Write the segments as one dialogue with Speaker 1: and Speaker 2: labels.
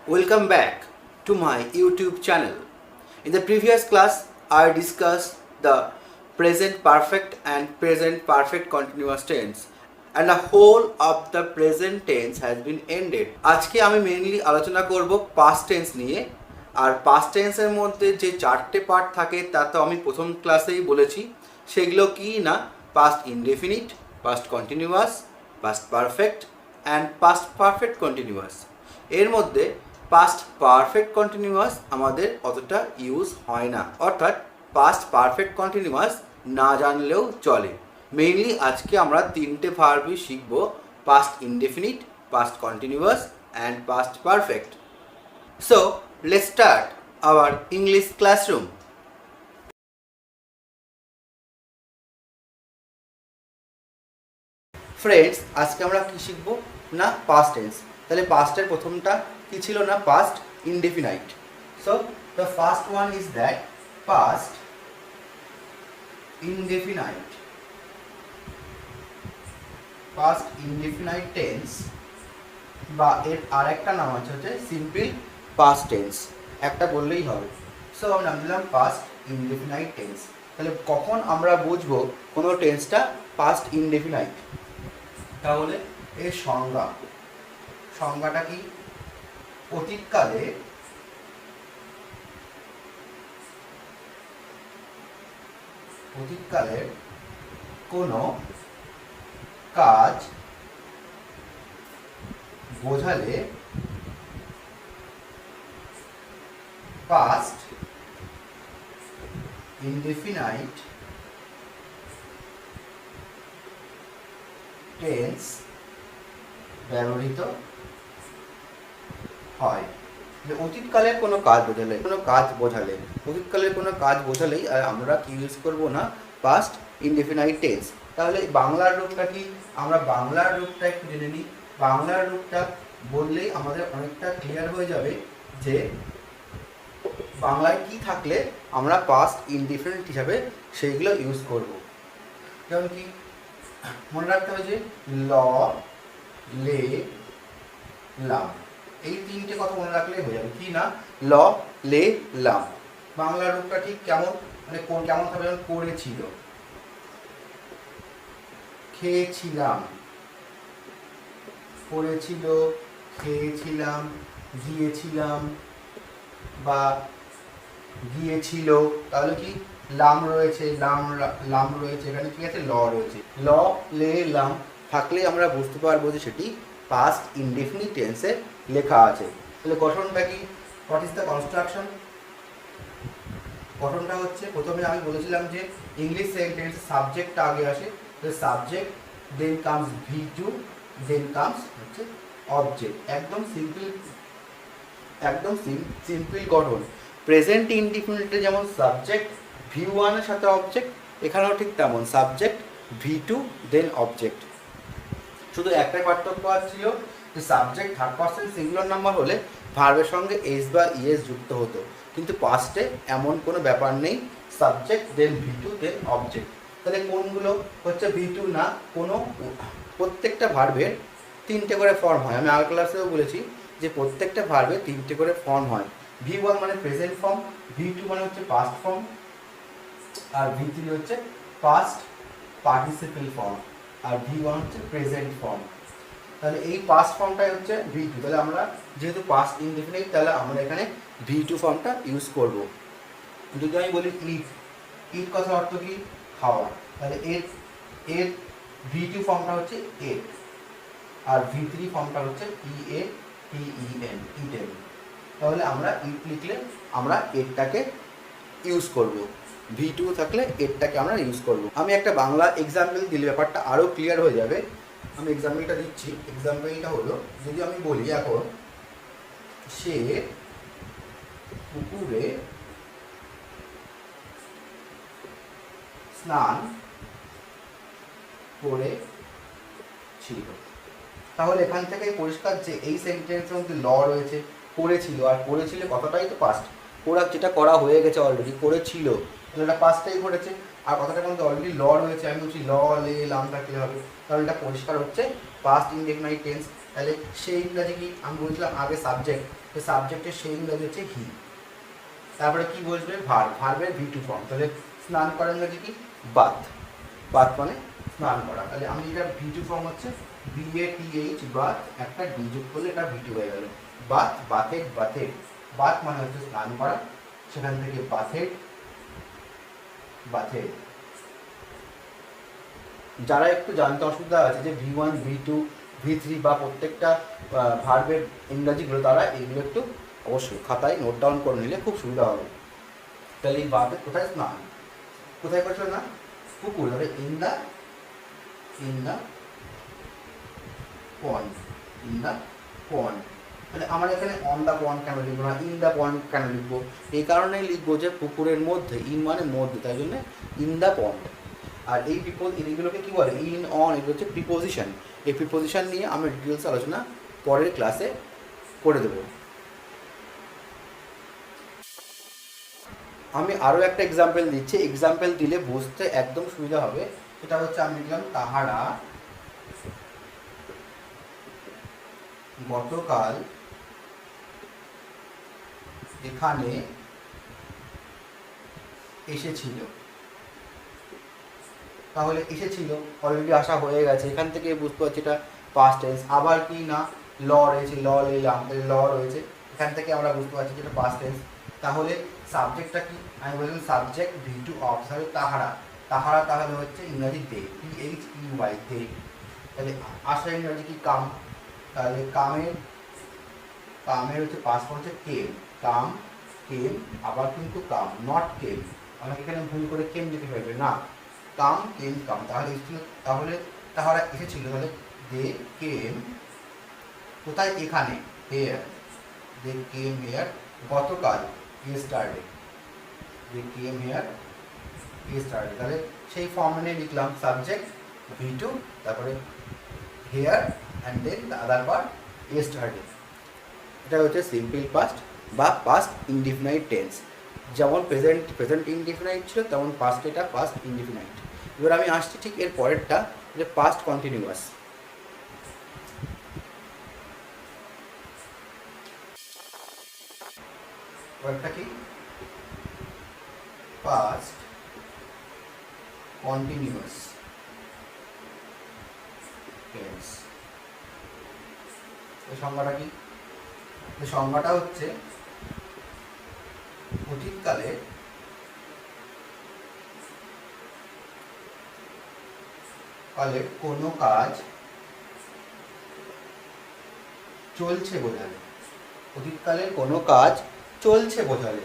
Speaker 1: Welcome back to my YouTube channel. In the previous class, I discussed the present perfect and present perfect continuous tense, and the whole of the present tense has been ended. আজকে আমি mainly আলোচনা করব past tense নিয়ে। আর past tense এর মধ্যে যে চারটে part থাকে তা তো আমি প্রথম ক্লাসেই বলেছি। সেগুলো কি না, past indefinite, past continuous, past perfect and past perfect continuous। এর মধ্যে পাস্ট পারফেক্ট কন্টিনিউয়াস আমাদের অতটা ইউজ হয় না, অর্থাৎ পাস্ট পারফেক্ট কন্টিনিউয়াস না জানলেও চলে। মেইনলি আজকে আমরা তিনটে ভার্বই শিখব, past indefinite, past continuous and past perfect. So let's start our English classroom. Friends, আজকে আমরা কি শিখবো না, পাস্ট টেন্স। তাহলে পাস্টের প্রথমটা কি ছিল না, past indefinite. So the first one is that past indefinite. Past indefinite tense বা এর আর একটা নাম হচ্ছে সিম্পল পাস্ট টেন্স, একটা বললেই হবে। সো আমি নাম দিলাম পাস্ট ইনডেফিনাইট টেন্স। তাহলে কখন আমরা বুঝবো কোনো টেন্সটা পাস্ট ইনডেফিনাইট? তাহলে এর সংজ্ঞাটা কি, অতীতকালের কোনো কাজ বোঝালে পাস্ট ইনডেফিনাইট টেন্স ব্যবহৃত হয়। অতীতকালের কোনো কাজ বোঝালেই আমরা কি ইউজ করব না, পাস্ট ইনডেফিনাইট টেন্স। তাহলে বাংলার রূপটা কি, আমরা বাংলার রূপটা একটু জেনে নিই। বাংলার রূপটা বললেই আমাদের অনেকটা ক্লিয়ার হয়ে যাবে যে বাংলায় কি থাকলে আমরা পাস্ট ইনডেফিনিট হিসাবে সেইগুলো ইউজ করব। যেমন কি মনে রাখতে হবে যে ল, লে, লাম, এই তিনটে কথা মনে রাখলে হয়ে যাবে। কি না, ল, লে, লাম। বাংলার রূপটা ঠিক কেমন, মানে কেমন থাকবে, যেমন করেছিল, খেয়েছিলাম, করেছিল, খেয়েছিলাম, গিয়েছিলাম বা গিয়েছিল। তাহলে কি লাম রয়েছে, লাম রয়েছে, এখানে কি আছে, ল রয়েছে। ল, লে, লাম থাকলে আমরা বুঝতে পারবো যে সেটি পাস্ট ইনডেফিনিট টেন্সে লেখা আছে। তাহলে গঠনটা কি, হোয়াট ইজ দ্য কনস্ট্রাকশন? গঠনটা হচ্ছে, প্রথমে আমি বলেছিলাম যে ইংলিশ সেন্টেন্স সাবজেক্টটা আগে আসে, তো subject, then comes V2, then comes হচ্ছে অবজেক্ট। একদম সিম্পল গঠন। প্রেজেন্ট ইনডিফিনিটে যেমন সাবজেক্ট V1 এর সাথে অবজেক্ট, এখানেও ঠিক তেমন সাবজেক্ট V2 দেন অবজেক্ট। শুধু একটাই পার্থক্য ছিল যে subject third person singular number হলে ভার্বের সঙ্গে এস বা ইএস যুক্ত হতো, কিন্তু পাস্টে এমন কোনো ব্যাপার নেই, subject then V2 then object. তাহলে কোনগুলো হচ্ছে V2 না, কোনো প্রত্যেকটা ভার্বের তিনটে করে ফর্ম হয়। আমি আগের ক্লাসেও বলেছি যে প্রত্যেকটা ভার্বের তিনটে করে ফর্ম হয়। V1 মানে প্রেজেন্ট ফর্ম, V2 মানে হচ্ছে পাস্ট ফর্ম, আর V3 হচ্ছে পাস্ট পার্টিসিপেল ফর্ম, আর V1 হচ্ছে প্রেজেন্ট ফর্ম। তাহলে এই পাস্ট ফর্মটাই হচ্ছে V2। তাহলে আমরা যেহেতু পাস্ট ইনডেফিনিট, তাহলে আমরা এখানে V2 ফর্মটা ইউজ করব। যদি আমি বলি ইট কথার অর্থ কি, খাওয়া, তাহলে এর V2 ফর্মটা হচ্ছে এট, আর V3 ফর্মটা হচ্ছে EATEN, ইটেন। তাহলে আমরা ইট লিখলে আমরা এটটাকে ইউজ করব, V2 থাকলে এটটাকে আমরা ইউজ করব। আমি একটা বাংলা এক্সাম্পল দিলে ব্যাপারটা আরও ক্লিয়ার হয়ে যাবে। আমি এক্সাম্পলটা দিচ্ছি। এক্সাম্পলটা হলো, যদি আমি বলি এখন সে পুকুরে স্নান করেছিল, তাহলে এখান থেকে পরিষ্কার যে এই সেন্টেন্সের মধ্যে ল রয়েছে, করেছিল, আর করেছিল কথাটাই তো পাস্ট, যেটা করা হয়ে গেছে অলরেডি, করেছিল, তাহলে এটা পাস্টটাই ঘটেছে। আর কথাটার মধ্যে অলরেডি ল রয়েছে, আমি বলছি ল, লে, লাম থাকলে হবে, তাহলে এটা পরিষ্কার হচ্ছে পাস্ট ইনডেফিনাইট টেন্স। তাহলে সেই ইংরাজি কি, আমি বলছিলাম আগে সাবজেক্ট, তো সাবজেক্টের সেই ইংরাজি হচ্ছে হি। তারপরে কি বসবে? ভার্ব, ভার্বের ভি টু ফর্ম। তাহলে স্নান করা ইংরাজি কি? বাথ। বাথ মানে স্নান করা। তাহলে আমি এটা ভি টু ফর্ম হচ্ছে BATH, বাথ, একটা ডি যোগ করলে এটা ভি টু হয়ে গেল। বাথ, বাথেড, বাথেড। বাথ মানে হচ্ছে স্নান করা, সেখান থেকে বাথেড, বাথেড। যারা একটু জানতে অসুবিধা আছে যে V1, V2, V3 বা প্রত্যেকটা ভার্বের ইংরাজিগুলো, তারা এগুলো একটু অবশ্যই খাতায় নোট ডাউন করে নিলে খুব সুবিধা হবে। তাহলে এই বাথে কোথায় স্নান, কোথায় করছিল না? পুকুর। তাহলে in the pond, in the পন্ড। তাহলে আমার এখানে অন দা পন্ড কেন লিখবো না, ইন দা পন্ড কেন লিখবো? এই কারণেই লিখবো যে পুকুরের মধ্যে, ইন মানে মধ্যে, তাই জন্য ইন দা পন্ড। আর এই এইগুলোকে কী বলে? ইন, অন, এগুলো হচ্ছে প্রিপোজিশন। এই প্রিপোজিশন নিয়ে আমি ডিটেলস আলোচনা পরের ক্লাসে করে দেবো। আমি আরও একটা এক্সাম্পল দিচ্ছি, এক্সাম্পল দিলে বুঝতে একদম সুবিধা হবে। সেটা হচ্ছে আমি লিখলাম তাহারা গতকাল এখানে এসেছিল। তাহলে এসেছিল অলরেডি আসা হয়ে গেছে, এখান থেকে বুঝতে পারছি এটা পাস্ট টেন্স। আবার কি না, ল রয়েছে, ল নিলাম, ল রয়েছে, এখান থেকে আমরা বুঝতে পারছি যে এটা পাস্ট টেন্স। তাহলে সাবজেক্টটা কি? আমি বললাম সাবজেক্ট ভি টু অফ, তাহলে তাহারা। তাহারা তাহলে হচ্ছে ইংরাজি দে, PHEY, দে। তাহলে আসা ইংরাজি কি? কাম। তাহলে কামের হচ্ছে পাস্ট হচ্ছে কেম, কাম, কেম। আবার কিন্তু কাম, নট কেম। আমাকে এখানে ভুল করে কেম দিতে পারবে না, কাম, কেম, কাম। তাহলে তাহারা এসেছিল, তাহলে দে কেম কোথায়? এখানে, হেয়ার। দে কেম হেয়ার গতকাল, yesterday. They came here yesterday. তাহলে সেই ফর্মে লিখলাম সাবজেক্ট ভি টু, তারপরে here and then the other part yesterday. এটা হচ্ছে সিম্পল পাস্ট বা পাস্ট ইনডিফিনাইট টেন্স। যেমন প্রেজেন্ট ইনডিফিনাইট ছিল, তেমন পাস্ট এটা পাস্ট ইনডিফিনাইট। এবার আমি আসছি ঠিক এর পরেরটা, যে পাস্ট কন্টিনিউয়াস। পরেরটা কি? Past continuous tense. এই সংজ্ঞাটা কি? এই সংজ্ঞাটা হচ্ছে অতীতকালে কোনো কাজ চলছে বোঝালে। অতীতকালে কোনো কাজ চলছে বোঝালে,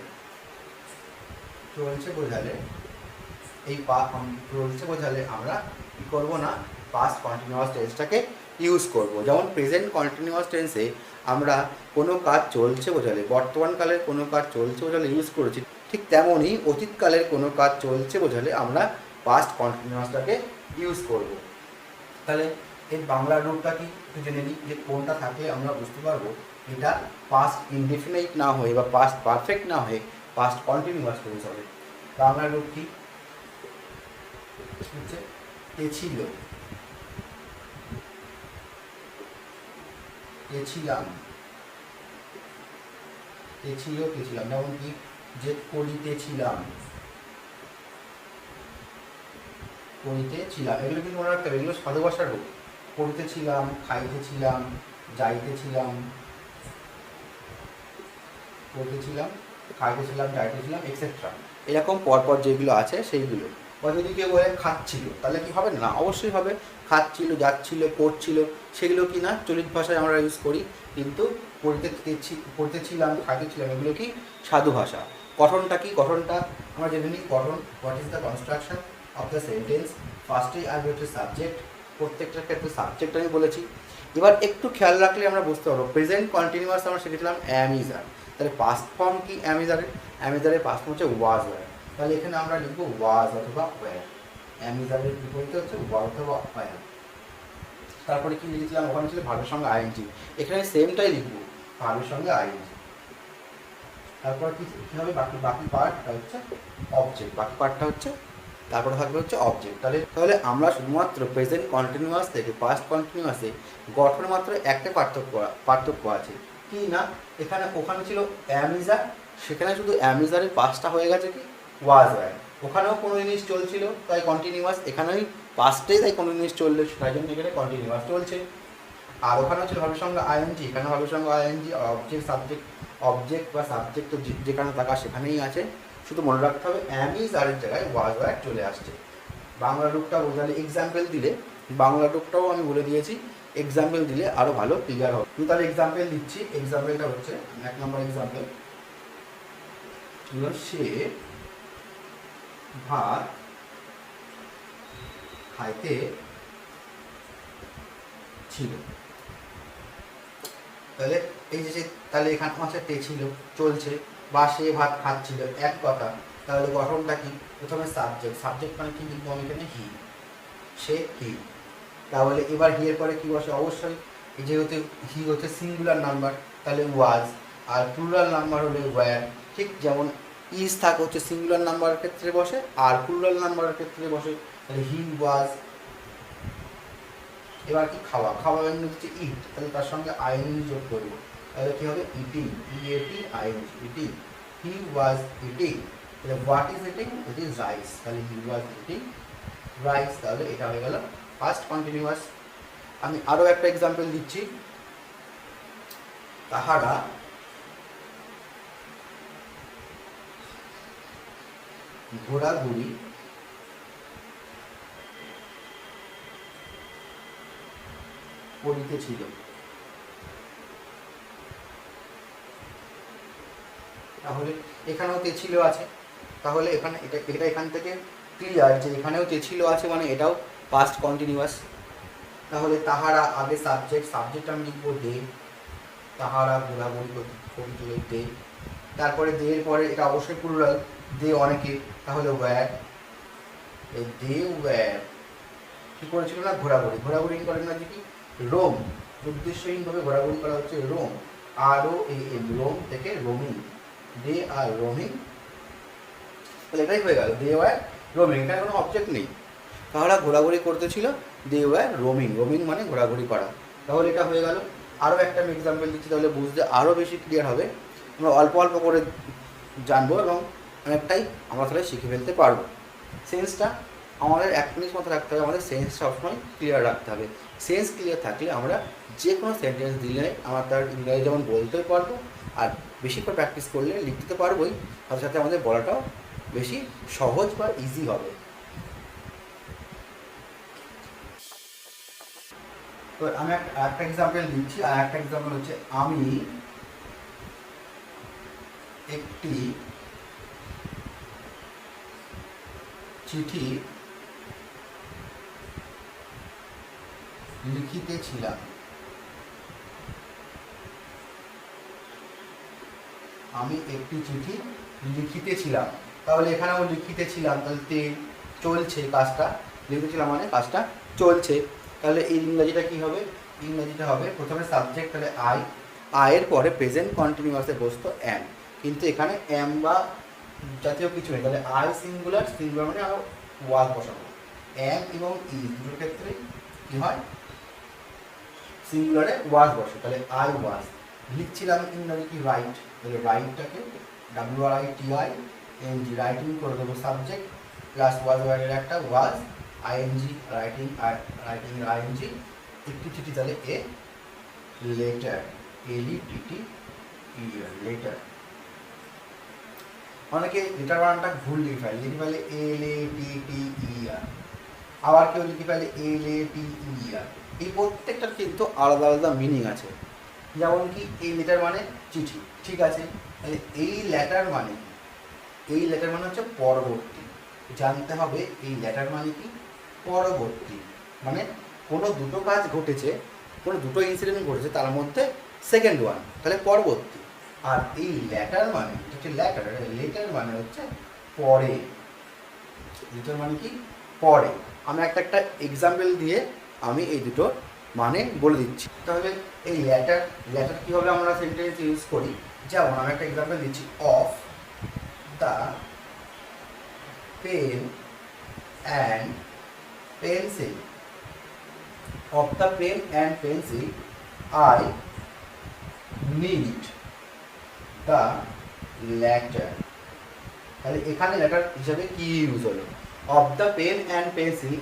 Speaker 1: চলছে বোঝালে এই চলছে বোঝালে আমরা কী করবো না, পাস্ট কন্টিনিউয়াস টেন্সটাকে ইউজ করব। যেমন প্রেজেন্ট কন্টিনিউয়াস টেন্সে আমরা কোনো কাজ চলছে বোঝালে, বর্তমানকালের কোনো কাজ চলছে বোঝালে ইউজ করেছি, ঠিক তেমনই অতীতকালের কোনো কাজ চলছে বোঝালে আমরা পাস্ট কন্টিনিউয়াসটাকে ইউজ করব। তাহলে এর বাংলা রূপটা কি একটু জেনে নিই, যে কোনটা থাকলে আমরা বুঝতে পারবো এটা পাস্ট ইনডেফিনাইট না হয়ে বা পাস্ট পারফেক্ট না হয়ে পাস্ট কন্টিনিউয়াস টেন্স হবে। বাংলা রূপ কি হচ্ছে? ছিল, ছিলাম, ছিল, ছিলাম। যেমন কি, যে করিতেছিলাম, করিতেছিলাম, এগুলো কিন্তু মনে রাখতে হবে, এগুলো সাধু ভাষার রূপ। করিতেছিলাম, খাইতেছিলাম, যাইতেছিলাম, করতেছিলাম, খাইতেছিলাম, যাইতেছিলাম, এক্সেট্রা। এরকম পরপর যেগুলো আছে সেইগুলো। বা যদি কেউ বলে খাচ্ছিল, তাহলে কি হবে? না, অবশ্যই হবে। খাচ্ছিল, যাচ্ছিল, করছিল, সেগুলো কি না চলিত ভাষায় আমরা ইউজ করি, কিন্তু করতেছিলাম, খাইতেছিলাম, এগুলো কি সাধু ভাষা। গঠনটা কি? গঠনটা আমরা জেনে নিই। গঠন, what is the construction of the sentence. ফার্স্টেই আসবে হচ্ছে সাবজেক্ট, প্রত্যেকটার ক্ষেত্রে সাবজেক্ট আমি বলেছি। এবার একটু খেয়াল রাখলে আমরা বুঝতে পারবো, প্রেজেন্ট কন্টিনিউয়াস আমরা শিখেছিলাম অ্যামিজার। তাহলে পাস্ট ফর্ম কি অ্যামিজারের? অ্যামিজারের পাস্ট ফর্ম হচ্ছে ওয়াজ ওয়্যার। তাহলে এখানে আমরা লিখবো ওয়াজ অথবা ওয়্যার। অ্যামিজারের বিপরীতে হচ্ছে ওয়াজ অথবা ওয়্যার। তারপরে কি লিখলাম? ওখানে ছিল ভার্বের সঙ্গে আইএনজি, এখানে সেমটাই লিখবো, ভার্বের সঙ্গে আইএনজি। তারপর কি হবে? বাকি পার্টটা হচ্ছে অবজেক্ট, বাকি পার্টটা হচ্ছে তারপরে থাকবে হচ্ছে অবজেক্ট। তাহলে আমরা শুধুমাত্র প্রেজেন্ট কন্টিনিউয়াস থেকে পাস্ট কন্টিনিউয়াসে গঠন মাত্র একটা পার্থক্য আছে, কি না, এখানে ওখানে ছিল অ্যাম ইজ আর, সেখানে শুধু অ্যাম ইজ আরের পাস্টটা হয়ে গেছে কি ওয়াজ ওয়্যার। ওখানেও কোনো জিনিস চলছিল তাই কন্টিনিউয়াস, এখানেই পাস্টেই তাই কোনো জিনিস চললো তাই জন্য এখানে কন্টিনিউয়াস চলছে। আর ওখানেও ছিল ভাবের সঙ্গে আইএনজি, এখানে ভাবের সঙ্গে আইএনজি, অবজেক্ট সাবজেক্ট, অবজেক্ট বা সাবজেক্ট তো যেখানে থাকা সেখানেই আছে, শুধু মনে রাখতে হবে অ্যাম ইজ আরের জায়গায় ওয়াজ ওয়্যার চলে আসছে। বাংলা রূপটা বোঝালে এক্সাম্পল দিলে, বাংলা রূপটাও আমি বলে দিয়েছি, এক্সাম্পল দিলে আরও ভালো ক্লিয়ার হবে। আমি তাহলে এক্সাম্পল দিচ্ছি, এক্সাম্পলটা হচ্ছে 1 নম্বর এক্সাম্পল, সে ভাত খাইতে ছিল। তাহলে এই যে তাহলে এখানে আমার সাথে ছিল চলছে, বা সে ভাত খাচ্ছিল, এক কথা। তাহলে গঠনটা কি, প্রথমে সাবজেক্ট, সাবজেক্ট মানে কি কিন্তু আমি এখানে হি, সে হি। তাহলে এবার হি এর পরে কি বসে, অবশ্যই যেহেতু হি হচ্ছে সিঙ্গুলার নাম্বার তাহলে ওয়াজ, আর প্লুরাল নাম্বার হলে ওয়্যার। ঠিক যেমন ইজ থাক হচ্ছে সিঙ্গুলার নাম্বারের ক্ষেত্রে বসে আর প্লুরাল নাম্বারের ক্ষেত্রে বসে, তাহলে হি ওয়াজ। এবার কি খাওয়া, খাওয়া মানে হচ্ছে ইট, তাহলে তার সঙ্গে আইএনজি যোগ করবো, তাহলে কি হবে eating, E A T I N G, eating, he was eating. তাহলে what is eating, it is rice, তাহলে হি ওয়াজ ইটিং রাইস। তাহলে এটা হয়ে গেল ফার্স্ট কন্টিনিউয়াস। আমি আরও একটা এক্সাম্পল দিচ্ছি, তাহারা ঘোরাঘুরি করিতেছিল। তাহলে এখানেও তেছিল আছে, তাহলে এখানে এটা এখান থেকে ক্লিয়ার যে এখানেও তেছিল আছে, মানে এটাও পাস্ট কন্টিনিউয়াস। তাহলে তাহারা আগে সাবজেক্ট, সাবজেক্ট আমি লিখবো দে, তাহারা ঘোরাঘুরি করিছিল দে। তারপরে দে এর পরে এটা অবশ্যই প্লুরাল, দে অনেকে, তাহলে ওয়্যার, দে ওয়্যার কি করেছিল না ঘোরাঘুরি, ঘোরাঘুরি করেন না কি রোম, উদ্দেশ্যহীনভাবে ঘোরাঘুরি করা হচ্ছে রোম, ROAM, রোম থেকে রোমিং, দে আর রোমিং। তাহলে এটাই হয়ে গেল, দে ওয়্যার রোমিং, এখানে কোনো অবজেক্ট নেই, তাহলে ঘোরাঘুরি করতেছিল, দে ওয়্যার রোমিং, রোমিং মানে ঘোরাঘুরি করা। তাহলে এটা হয়ে গেল। আরও একটা আমি এক্সাম্পল দিচ্ছি, তাহলে বুঝতে আরও বেশি ক্লিয়ার হবে, আমরা অল্প অল্প করে জানবো এবং অনেকটাই আমরা তাহলে শিখে ফেলতে পারবো। সেন্সটা আমাদের এক জিনিস মতো রাখতে হবে, আমাদের সেন্স সবসময় ক্লিয়ার রাখতে হবে। সেন্স ক্লিয়ার থাকলে আমরা যে কোনো সেন্টেন্স দিলে আমরা তার ইংরাজি যেমন বলতেও পারবো, আর বেশি করে প্র্যাকটিস করলে লিখতে পারবোই, সাথে সাথে আমাদের বলাটাও বেশি সহজ বা ইজি হবে। তো আমি একটা এক্সাম্পল দিচ্ছি, আর একটা এক্সাম্পল হচ্ছে আমি একটি চিঠি লিখিতেছিলাম। আমি একটি চিঠি লিখিতেছিলাম, তাহলে এখানেও লিখিতেছিলাম, তাহলে চলছে কাজটা, লিখেছিলাম মানে কাজটা চলছে। তাহলে এই ইংরাজিটা কী হবে, ইংরাজিটা হবে প্রথমে সাবজেক্ট, তাহলে আয়ের পরে প্রেজেন্ট কন্টিনিউয়াসে বসতো অ্যাম, কিন্তু এখানে অ্যাম বা জাতীয় কিছু নেই, তাহলে আই সিঙ্গুলার, সিঙ্গুলার মানে আমরা ওয়াজ বসাবো। অ্যাম এবং ইজ দুটোর ক্ষেত্রে কী হয়, সিঙ্গুলারে ওয়াজ বসে, তাহলে আই ওয়াজ। লিখছিলাম ইংরাজি কি রাইট, তাহলে রাইটটাকে WRITING রাইটিং করে দেবো সাবজেক্ট প্লাস ওয়াজ ওয়ার্ডের একটা ওয়াজ, আইএনজি রাইটিং, আর রাইটিং আইএনজি, একটি চিঠি, তাহলে এ লেটার, LETT লেটার। অনেকে লেটার বানানটা ভুল লিখে ফেলে LATTER, আবার কেউ লিখে ফেলে LATER। এই প্রত্যেকটার কিন্তু আলাদা আলাদা মিনিং আছে। যেমন কি এই লেটার মানে চিঠি, ঠিক আছে, তাহলে এই লেটার মানে, এই লেটার মানে হচ্ছে পরবর্তী, জানতে হবে এই লেটার মানে কি পরবর্তী, মানে কোনো দুটো কাজ ঘটেছে, কোনো দুটো ইনসিডেন্ট ঘটেছে, তার মধ্যে সেকেন্ড ওয়ান, তাহলে পরবর্তী। আর এই লেটার মানে হচ্ছে লেটার, লেটার মানে হচ্ছে পরে, লেটার মানে কি পরে। আমি একটা এক্সাম্পল দিয়ে আমি এই দুটো মানে বলে দিচ্ছি। তাহলে এই লেটার, লেটার কীভাবে আমরা সেন্টেন্স ইউজ করি, যেমন আমি একটা এক্সাম্পল দিচ্ছি, of the pen and pencil, of the pen and pencil I need the latter, তাহলে এখানে ল্যাটার হিসাবে কি ইউজ হলো? Of the pen and pencil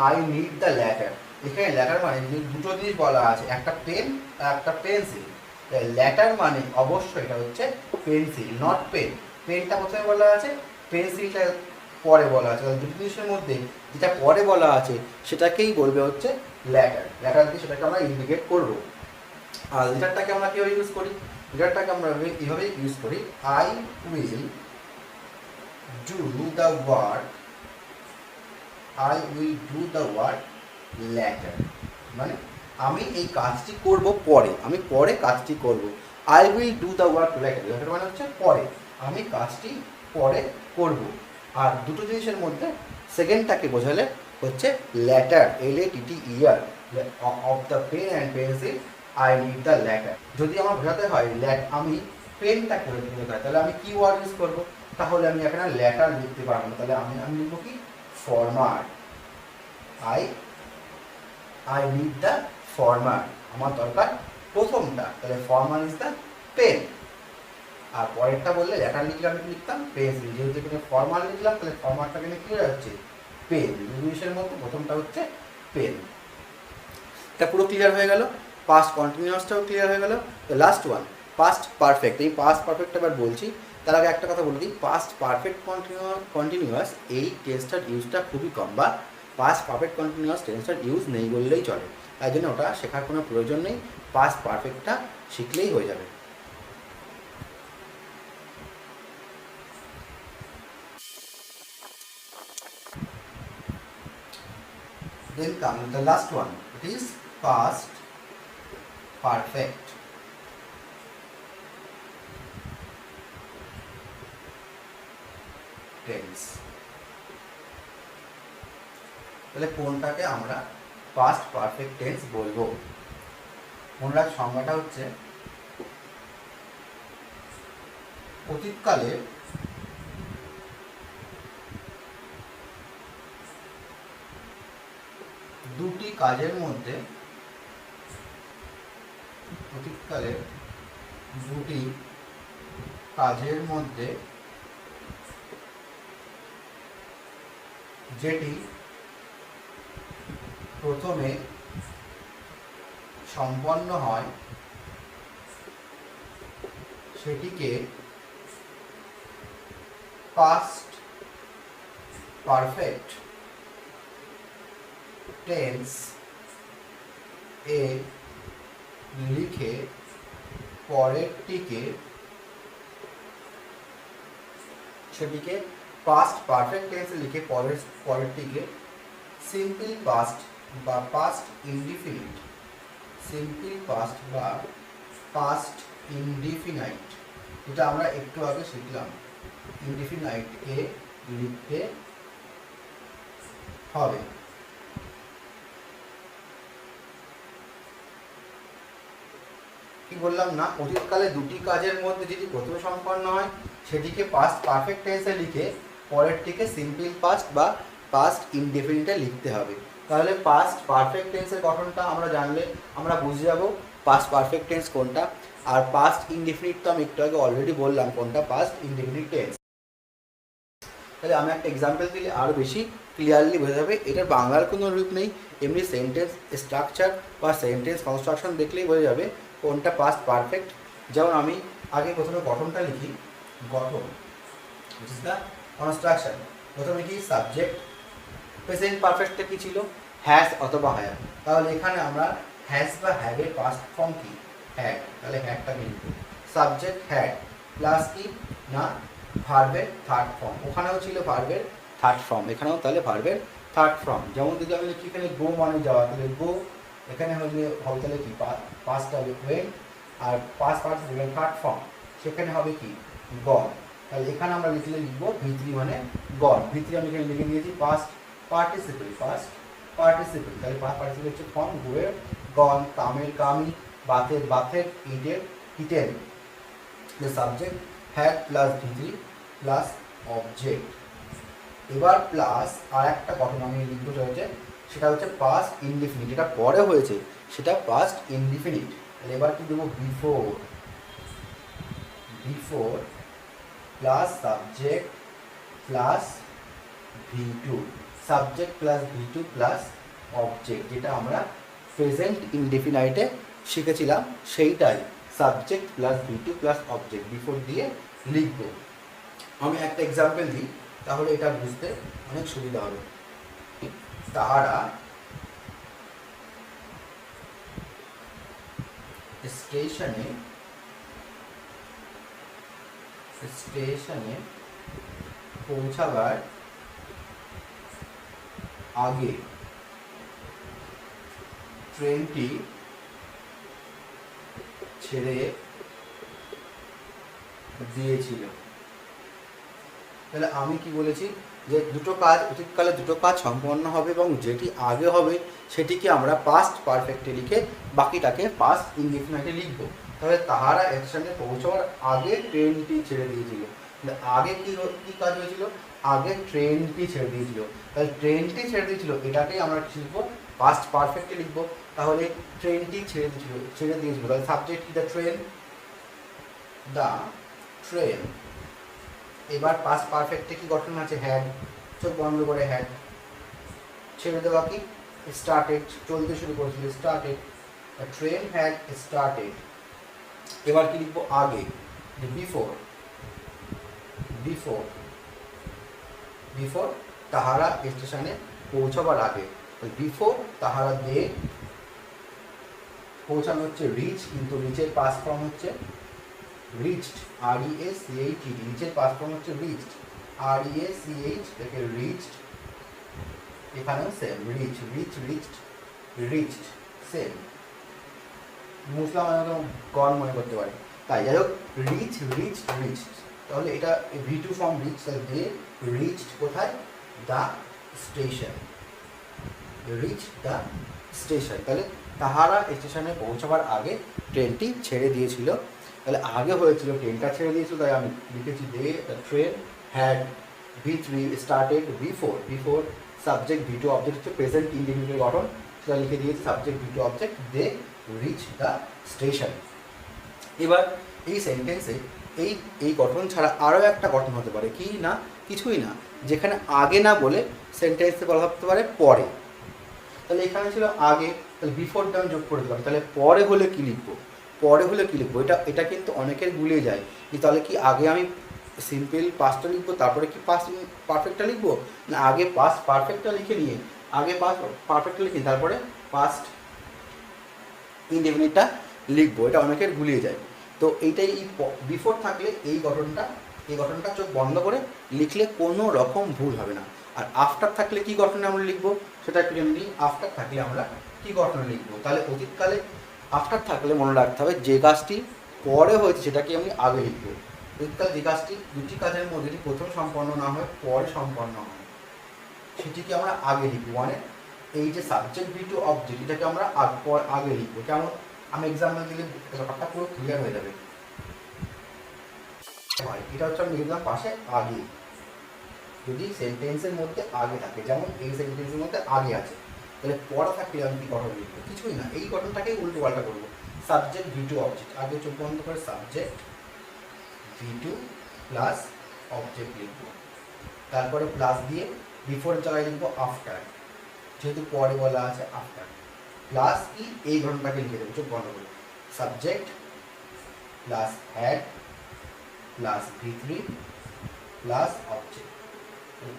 Speaker 1: I need the latter. এখানে ল্যাটার মানে দুটো জিনিস বলা আছে, একটা পেন আর একটা পেন্সিল। ল্যাটার মানে অবশ্যই এটা হচ্ছে পেন্সিল, নট পেন। পেনটা প্রথমে বলা আছে, পেন্সিলটা পরে বলা আছে। দুটো জিনিসের মধ্যে যেটা পরে বলা আছে সেটাকেই বলবে হচ্ছে ল্যাটার। ল্যাটার দিয়ে সেটাকে আমরা ইন্ডিকেট করবো। আর লেটারটাকে আমরা কীভাবে ইউজ করি? লেটারটাকে আমরা এইভাবে ইউজ করি, I will do the work, I will do the work later, মানে আমি এই কাজটি করব পরে, আমি পরে কাজটি করব। I will do the work later, later মানে হচ্ছে পরে, আমি কাজটি পরে করব। আর দুটো জিনিসের মধ্যে সেকেন্ডটাকে বোঝালে হচ্ছে latter, LATTER, of the pen and pencil I need the latter. যদি আমার বোঝাতে হয় আমি পেনটাকে বোঝাতে হয়, তাহলে আমি কি ওয়ার্ড ইউজ করবো? তাহলে আমি এখানে ল্যাটার লিখতে পারবো না, তাহলে আমি লিখবো কি former. I need the former, আমার দরকার প্রথমটা, তাহলে ফরমার ইজ দ্য পেন। আর পরেরটা বললে ল্যাটার লিখলে আমি লিখতাম পেন্সিল, যেহেতু এখানে ফরমার লিখলাম তাহলে ফরমারটা এখানে কি হয়ে যাচ্ছে? পেন। দুই জিনিসের মধ্যে প্রথমটা হচ্ছে পেন। এটা পুরো ক্লিয়ার হয়ে গেল। পাস্ট কন্টিনিউয়াসটাও ক্লিয়ার হয়ে গেল। তো লাস্ট ওয়ান, পাস্ট পারফেক্ট। এই পাস্ট পারফেক্ট আবার বলছি, তার আগে একটা কথা বলে দিই, পাস্ট পারফেক্ট কন্টিনিউয়াস এই টেন্সটার ইউজটা খুবই কম, বা পাস্ট পারফেক্ট কন্টিনিউয়াস টেন্সটার ইউজ নেই বললেই চলে। তাই জন্য ওটা শেখার কোনো প্রয়োজন নেই, পাস্ট পারফেক্টটা শিখলেই হয়ে যাবে। Then come the last one, it is past perfect tense। তাহলে কোনটাকে আমরা পাস্ট পারফেক্ট টেন্স বলবো? মনে রাখ সংজ্ঞাটা হচ্ছে অতীতকালে দুটি কাজের মধ্যে, অতীতকালে দুটি কাজের মধ্যে যেটি প্রথমে সম্পন্ন হয় সেটিকে পাস্ট পারফেক্ট টেন্স এ লিখে পরেরটিকে, সেটিকে পাস্ট পারফেক্ট টেন্সে লিখে পরেরটিকে সিম্পল পাস্ট বা পাস্ট ইনডিফিনিট, সিম্পল পাস্ট বা পাস্ট ইনডিফিনাইট, যেটা আমরা একটু আগে শিখলাম, ইনডিফিনাইট এ লিখতে হবে। কি বললাম না, অতীতকালে দুটি কাজের মধ্যে যেটি প্রথমে সম্পন্ন হয় সেটিকে পাস্ট পারফেক্ট টেন্সে লিখে পরেরটিকে সিম্পল পাস্ট বা পাস্ট ইনডেফিনিটে লিখতে হবে। তাহলে পাস্ট পারফেক্ট টেন্সের গঠনটা আমরা জানলে আমরা বুঝে যাব পাস্ট পারফেক্ট টেন্স কোনটা। আর পাস্ট ইনডেফিনিট তো আমি একটু আগে অলরেডি বললাম কোনটা পাস্ট ইনডেফিনিট টেন্স। তাহলে আমি একটা এক্সাম্পল দিলে আরও বেশি ক্লিয়ারলি বোঝা যাবে। এটার বাংলার কোনো রূপ নেই, এমনি সেন্টেন্স স্ট্রাকচার বা সেন্টেন্স কনস্ট্রাকশন দেখলেই বোঝা যাবে কোনটা পাস্ট পারফেক্ট। যেমন আমি আগে প্রথমে গঠনটা লিখি, গঠন which is the construction। প্রথমে কি সাবজেক্ট, প্রেজেন্ট পারফেক্টটা কি ছিল? হ্যাজ অথবা হ্যাভ। তাহলে এখানে আমরা হ্যাজ বা হ্যাভের পাস্ট ফর্ম কি? হ্যাড। তাহলে হ্যাডটা লিখব, সাবজেক্ট হ্যাড প্লাস কি না ভার্বের থার্ড ফর্ম। ওখানেও ছিল ভার্বের থার্ড ফর্ম, এখানেও তাহলে ভার্বের থার্ড ফর্ম। যেমন যদি আমি লিখি এখানে গো মানে যাওয়া, তাহলে গো এখানে হলে হবে তাহলে কি পাস্ট হবে ওয়েন, আর পাস্ট থার্ড ফর্ম সেখানে হবে কি গন। তাহলে এখানে আমরা লিখবো ভিত্রি মানে গন। ভিত্রি আমি এখানে লিখে নিয়েছি পাস্ট পার্টিসিপল, পাস্ট পার্টিসিপল। তাহলে পাস্ট পার্টিসিপল হচ্ছে ফর্ম গোয়ের গন, কামের কামি, বাথের বাথের, ইটের eaten. The subject had plus ভিত্রি plus object. এবার প্লাস আর একটা গঠন আমি লিখতে হয়েছে, সেটা হচ্ছে পাস্ট ইনডিফিনিট। যেটা পরে হয়েছে সেটা পাস্ট ইনডিফিনিট। এবার কি দেবো, before, before plus subject plus V2, subject plus V2 plus object, যেটা আমরা প্রেজেন্ট ইনডেফিনাইটে শিখেছিলাম সেইটাই, subject plus V2 plus object before দিয়ে লিখব। আমি একটা এক্সাম্পল দিই, তাহলে এটা বুঝতে অনেক সুবিধা হবে। তাহারা স্টেশনে পৌঁছাবার আগে ট্রেনটি ছেড়ে দিয়েছিল। তাহলে আমি কি বলেছি, যে দুটো কাজ অতীতকালে দুটো কাজ সম্পন্ন হবে এবং যেটি আগে হবে সেটিকে আমরা পাস্ট পারফেক্টে লিখে বাকিটাকে পাস্ট ইনডেফিনিটে লিখব। তাহলে তাহারা স্টেশনে পৌঁছাবার আগে ট্রেনটি ছেড়ে দিয়েছিল। আগে কি কাজ হয়েছিল, আগে ট্রেনটি ছেড়ে দিয়েছিল। তাহলে ট্রেনটি ছেড়ে দিয়েছিল এটাকেই আমরা লিখবো পাস্ট পারফেক্টে লিখবো। তাহলে ট্রেনটি ছেড়ে দিয়েছিল, তাহলে সাবজেক্ট কি, দ্য ট্রেন, দ্য ট্রেন। এবার পাস্ট পারফেক্টে কি গঠন আছে, হ্যাড, চোখ বন্ধ করে হ্যাড। ছেড়ে দেওয়া কি, স্টার্টেড, চলতে শুরু করেছিল, started, the train had started. এবার কি লিখবো, আগে, বিফোর, বিফোর, বিফোর তাহারা স্টেশনে পৌঁছাবার আগে। বিফোর তাহারা দে, পৌঁছানো হচ্ছে রিচ, কিন্তু রিচের পাস্ট ফর্ম হচ্ছে রিচড, REACHED, রিচের পাস্ট ফর্ম হচ্ছে রিচড, REACH থেকে রিচড। এখানেও same, reach, reach, reached, reached, same. মুসলাম গণ মনে করতে পারে, তাই যাই হোক, রিচ, রিচ, রিচড। তাহলে এটা V2 ফর্ম রিচ, তাহলে দে রিচড কোথায়, the station, rich the station. তাহলে তাহারা স্টেশনে পৌঁছাবার আগে ট্রেনটি ছেড়ে দিয়েছিল। তাহলে আগে হয়েছিল ট্রেনটা ছেড়ে দিয়েছিল, তাই আমি লিখেছি they, the train had V3 started before, before subject V2 object হচ্ছে প্রেজেন্ট ইনডেফিনিট গঠন, সেটা লিখে দিয়েছি subject V2 object, they reach the station. এবার এই সেন্টেন্সে এই গঠন ছাড়া আরও একটা গঠন হতে পারে, কি না, কিছুই না, যেখানে আগে না বলে সেন্টেন্সে বলা হতে পারে পরে। তাহলে এখানে ছিল আগে, তাহলে বিফোরটা আমি যোগ করে দিলাম, তাহলে পরে হলে কি লিখবো, পরে হলে কি লিখবো, এটা কিন্তু অনেকের গুলিয়ে যায়, কি তাহলে কি আগে আমি সিম্পল পাস্টটা লিখবো তারপরে কি পাস্ট পারফেক্টটা লিখবো, না আগে পাস্ট পারফেক্টটা লিখে নিয়ে আগে পাস্ট পারফেক্টটা লিখে তারপরে পাস্ট ইনডেফিনিটটা লিখবো, এটা অনেকের গুলিয়ে যায়। তো এইটাই বিফোর থাকলে এই গঠনটা চোখ বন্ধ করে লিখলে কোনো রকম ভুল হবে না। আর আফটার থাকলে কি গঠনে আমরা লিখবো সেটা একটু জেনে নিই। আফটার থাকলে আমরা কি গঠনে লিখবো, তাহলে অতীতকালে আফটার থাকলে মনে রাখতে হবে যে কাজটি পরে হয়েছে সেটাকে আমি আগে লিখবো। অতীতকালে যে কাজটি দুটি কাজের মধ্যে যদি প্রথম সম্পন্ন না হয় পরে সম্পন্ন হয় সেটিকে আমরা আগে লিখবো। মানে এই যে সাবজেক্ট V2 অবজেক্ট এটাকে আমরা আগে লিখবো। কেমন, আমি এক্সাম্পল দিলে ব্যাপারটা পুরো ক্লিয়ার হয়ে যাবে। এটা হচ্ছে আমি লিখলাম পাশে আগে, যদি সেন্টেন্সের মধ্যে আগে থাকে, যেমন এই সেন্টেন্সের মধ্যে আগে আছে, তাহলে পরে থাকলে আমি কি গঠন লিখবো, কিছুই না, এই গঠনটাকেই উল্টো পাল্টা করবো। সাবজেক্ট V2 অবজেক্ট, আগে চোখ বন্ধ করে সাবজেক্ট V2 প্লাস অবজেক্ট লিখবো, তারপরে প্লাস দিয়ে বিফোর জায়গায় লিখবো আফটার, যেহেতু পরে বলা আছে আফটার, প্লাস কি এই ঘটনাটাকে লিখে দেবো চোখ বন্ধ করে, subject plus had plus V3 plus object.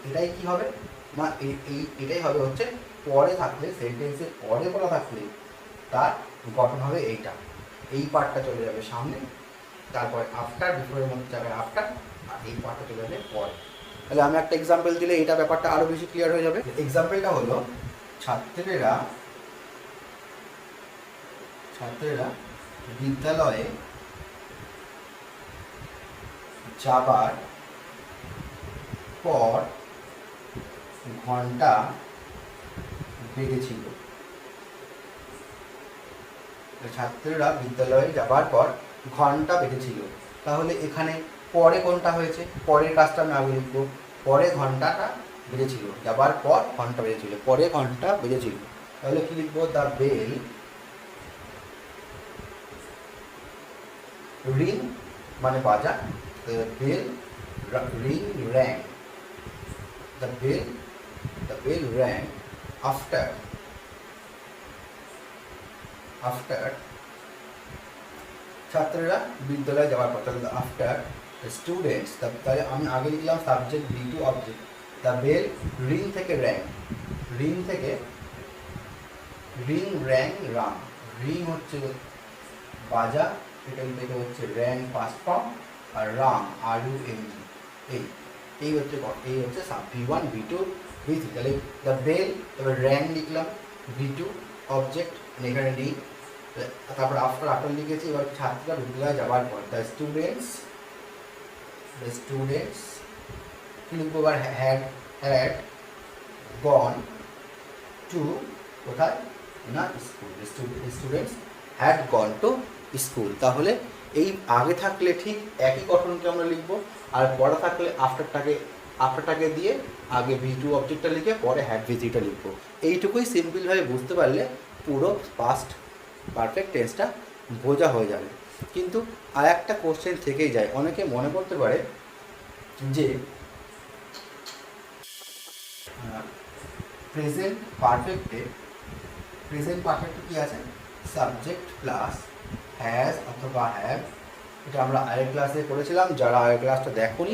Speaker 1: এটাই কি হবে না, এটাই হবে হচ্ছে পরে থাকলে, সেন্টেন্সের পরে বলা থাকলে তার গঠন হবে এইটা, এই পার্টটা চলে যাবে সামনে, তারপরে আফটার, বিফোরের মধ্যে যাবে আফটার, আর এই পার্টটা চলে যাবে পরে। তাহলে আমি একটা এক্সাম্পল দিলে এটা ব্যাপারটা আরও বেশি ক্লিয়ার হয়ে যাবে। এক্সাম্পলটা হলো ছাত্রেরা বিদ্যালয়ে যাবার পর ঘন্টা বেজেছিল। ছাত্ররা বিদ্যালয়ে যাবার পর ঘন্টা বেজেছিল, তাহলে এখানে পরে কোনটা হয়েছে, পরের কাজটা আমি আগে লিখবো, পরে ঘন্টাটা বেজেছিল, যাবার পর ঘন্টা বেজেছিল, পরে ঘন্টা বেজেছিল, তাহলে কি লিখবো, দ্য বেল রিং মানে বাজা, bell ring rang, the bell rang after ছাত্ররা বিদ্যালয়ে যাওয়ার পর, তাহলে আফটার স্টুডেন্টস, তাহলে আমি আগে লিখলাম subject V2 object, the bell ring থেকে র্যাং, রিং থেকে রিং র্যাং রাং, রিং হচ্ছে বাজা, এখান থেকে হচ্ছে র্যাং পাস্ট ফর্ম, আর রাং RUNG, এই হচ্ছে V1 V2 V3, তাহলে দ্য বেল, তারপর র্যাং লিখলাম, V2 অবজেক্ট, এখানে রিং, তারপর আফটার লিখেছি। এবার ছাত্ররা বিদ্যালয়ে যাওয়ার পর, দ্য স্টুডেন্টস কি লিখবো এবার, হ্যাড গন টু, কোথায় না school, students had gone to school. তাহলে এই আগে থাকলে ঠিক একই গঠনকে আমরা লিখবো, আর পরে থাকলে আফটারটাকে দিয়ে আগে V2 অবজেক্টটা লিখে পরে হ্যাড V3টা লিখবো। এইটুকুই সিম্পলভাবে বুঝতে পারলে পুরো পাস্ট পারফেক্ট টেন্সটা বোঝা হয়ে যাবে। কিন্তু আর একটা কোশ্চেন থেকেই যায়, অনেকে মনে করতে পারে যে প্রেজেন্ট পারফেক্টে কি আছে, সাবজেক্ট প্লাস হ্যাজ অথবা হ্যাভ। এটা আমরা আগের ক্লাসে করেছিলাম, যারা আগের ক্লাসটা দেখোনি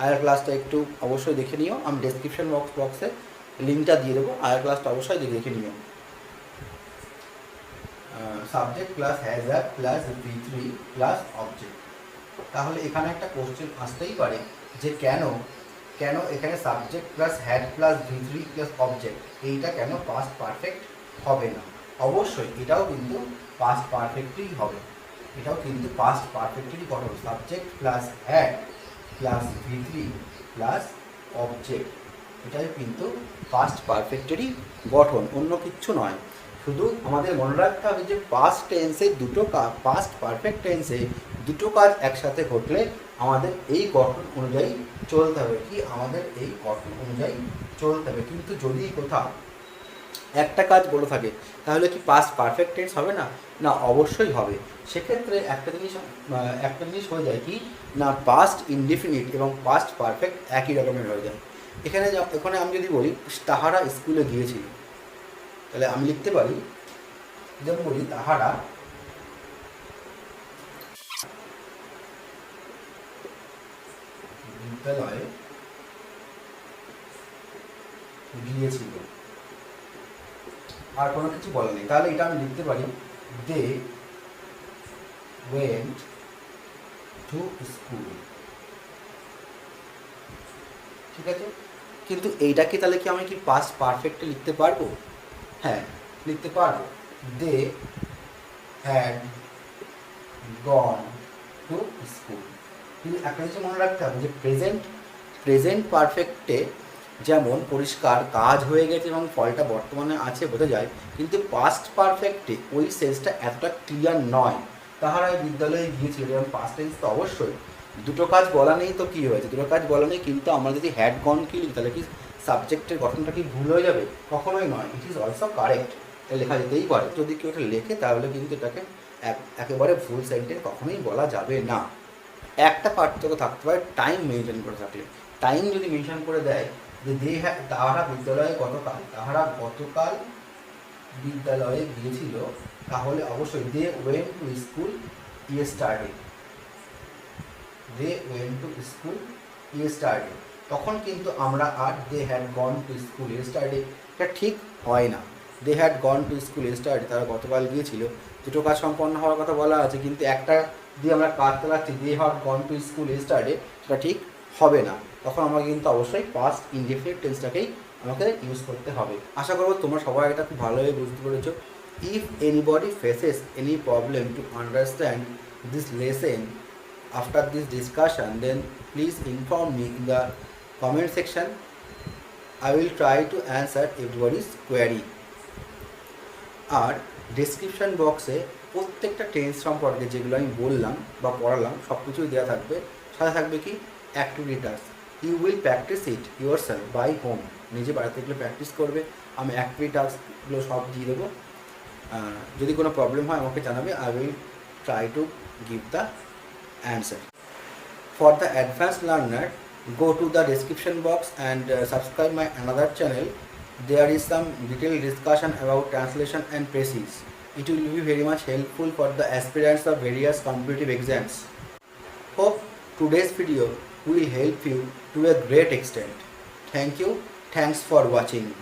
Speaker 1: আগের ক্লাসটা একটু অবশ্যই দেখে নিও, আমি ডেসক্রিপশন বক্সে লিঙ্কটা দিয়ে দেবো, আগের ক্লাসটা অবশ্যই দেখে নিও। Subject plus has have plus V3 plus object. তাহলে এখানে একটা কোশ্চেন আসতেই পারে যে কেন এখানে subject plus had plus V3 plus object, এইটা কেন পাস্ট পারফেক্ট হবে না? অবশ্যই এটাও কিন্তু পাস্ট পারফেক্টই হবে, এটাও কিন্তু পাস্ট পারফেক্টেরই গঠন, subject plus had plus V3 plus object, এটাই কিন্তু পাস্ট পারফেক্টেরই গঠন, অন্য কিচ্ছু নয়। শুধু আমাদের মনে রাখতে হবে যে পাস্ট পারফেক্ট টেন্সে দুটো কাজ একসাথে ঘটলে আমাদের এই গঠন অনুযায়ী চলতে হবে, কিন্তু যদি কোথাও একটা কাজ বলে থাকে তাহলে কি পাস্ট পারফেক্ট টেন্স হবে না? না, অবশ্যই হবে। সেক্ষেত্রে একটা জিনিস হয়ে যায় কি না, পাস্ট ইনডিফিনিট এবং পাস্ট পারফেক্ট একই রকমের হয়ে যায়। এখানে আমি যদি বলি তাহারা স্কুলে গিয়েছিল, তাহলে আমি লিখতে পারি, যেমন বলি তাহারা বিদ্যালয়ে গিয়েছিল, আর কোনো কিছু বলা নেই, তাহলে এটা আমি লিখতে পারি দে ওয়েন্ট টু স্কুল। ঠিক আছে, কিন্তু এইটাকে তাহলে কি আমি কি পাস্ট পারফেক্টে লিখতে পারবো? হ্যাঁ, লিখতে পারবো, they had gone to school. কিন্তু একটা জিনিস মনে রাখতে হবে যে প্রেজেন্ট পারফেক্টে যেমন পরিষ্কার কাজ হয়ে গেছে এবং ফলটা বর্তমানে আছে বোঝা যায়, কিন্তু পাস্ট পারফেক্টে ওই সেন্সটা এতটা ক্লিয়ার নয়। তাহারা বিদ্যালয়ে গিয়েছিল, যেমন পাস্ট টেন্স তো অবশ্যই দুটো কাজ বলা নেই, তো কী হয়েছে, দুটো কাজ বলা নেই, কিন্তু আমরা যদি হ্যাড গন কি লিখি তাহলে কি সাবজেক্টের গঠনটা কি ভুল হয়ে যাবে? কখনোই নয়, ইট ইজ অলসো কারেক্ট, লেখা যেতেই পারে। যদি কেউ এটা লেখে তাহলে কিন্তু এটাকে একেবারে ভুল সেন্টেন্স কখনোই বলা যাবে না। একটা পার্থক্য থাকতে পারে টাইম মেনটেন করে থাকলে। টাইম যদি মেনশন করে দেয় যে তাহারা গতকাল বিদ্যালয়ে গিয়েছিল, তাহলে অবশ্যই they went to school yesterday, তখন কিন্তু আমরা আর they had gone to school yesterday, এটা ঠিক হয় না। They had gone to school yesterday, তারা গতকাল গিয়েছিল, দুটো কাজ সম্পন্ন হওয়ার কথা বলা আছে, কিন্তু একটা দিয়ে আমরা কাজ চালাচ্ছি they had gone to school yesterday, সেটা ঠিক হবে না। তখন আমাকে কিন্তু অবশ্যই পাস্ট ইনডেফিনিট টেন্সটাকেই আমাকে ইউজ করতে হবে। আশা করবো তোমরা সবাই এটা খুব ভালোভাবে বুঝতে পেরেছো। If anybody faces any problem to understand this lesson after this discussion, then please inform me in the comment section. I will try to answer everybody's query. আর ডেসক্রিপশন বক্সে প্রত্যেকটা টেন্স সম্পর্কে যেগুলো আমি বললাম বা পড়ালাম সব কিছুই দেওয়া থাকবে, সাথে থাকবে কি activity task. You will practise it your self by home, নিজে বাড়িতে এগুলো প্র্যাকটিস করবে। আমি অ্যাক্টিভিটি টাস্কগুলো সব দিয়ে দেবো। যদি কোনো প্রবলেম হয় আমাকে জানাবে, I will try to give the answer. For the advanced learner, go to the description box and subscribe my another channel. There is some detailed discussion about translation and precis. It will be very much helpful for the aspirants of various competitive exams. Hope today's video will help you to a great extent. Thank you. Thanks for watching.